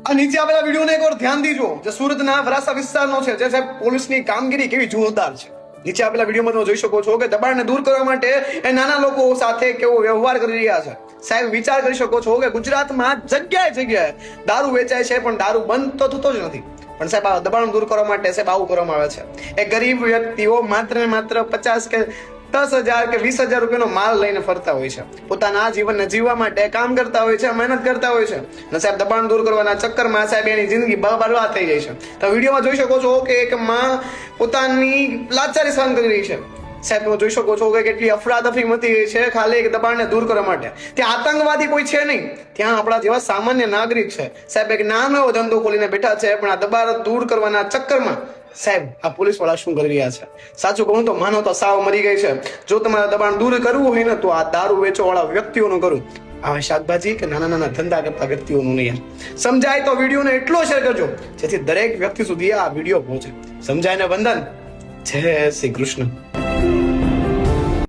આ નીચે આપેલા વિડીયોને એક વાર ધ્યાન દીજો, જે સુરતના વરાસા વિસ્તારનો છે, જે સાહેબ પોલીસની કામગીરી કેવી જોરદાર છે. નીચે આપેલા વિડીયોમાં તમે જોઈ શકો છો કે દબાણને દૂર કરવા માટે એ નાના લોકો સાથે કેવો વ્યવહાર કરી રહ્યા છે. સાહેબ વિચાર કરી શકો છો કે ગુજરાતમાં જગ્યાએ જગ્યાએ દારૂ વેચાય છે, પણ દારૂ બંધ તો થતો જ નથી. પણ સાહેબ આ દબાણ દૂર કરવા માટે સાહેબ આવું કરવામાં આવે છે. એ ગરીબ વ્યક્તિઓ માત્ર ને માત્ર 50 કે 10,000 કે 20,000 રૂપિયાનો માલ લઈને ફરતા હોય છે. પોતાના જીવનને જીવવા માટે કામ કરતા હોય છે, મહેનત કરતા હોય છે, અને સાહેબ દબાણ દૂર કરવાના ચક્કરમાં સાહેબ એની જિંદગી બરબાદ થઈ જાય છે. તો વિડીયોમાં જોઈ શકો છો કે એક માં પોતાની લાચારી સહન કરી રહી છે. સાહેબ તમે જોઈ શકો છો કે કેટલી અફરાતફરી મચી ગઈ છે ખાલી એક દબાણને દૂર કરવા માટે. ત્યાં આતંકવાદી કોઈ છે નહીં, ત્યાં આપણા જેવા સામાન્ય નાગરિક છે. સાહેબ એક નાનો એવો ધંધો ખોલીને બેઠા છે, પણ આ દબાણ દૂર કરવાના ચક્કરમાં સાહેબ આ પોલીસ વાળા શું કરી રહ્યા છે? સાચું કહું તો માનો તો સાવ મરી ગઈ છે. જો તમારે દબાણ દૂર કરવું હોય ને, તો આ દારૂ વેચવા વાળા વ્યક્તિઓનું કરું, આ શાકભાજી કે નાના નાના ધંધા કરતા વ્યક્તિઓનું નહીં. સમજાય તો વિડીયોને એટલો શેર કરજો જેથી દરેક વ્યક્તિ સુધી આ વિડીયો પહોંચે. સમજાય ને? વંદન. જય શ્રી કૃષ્ણ.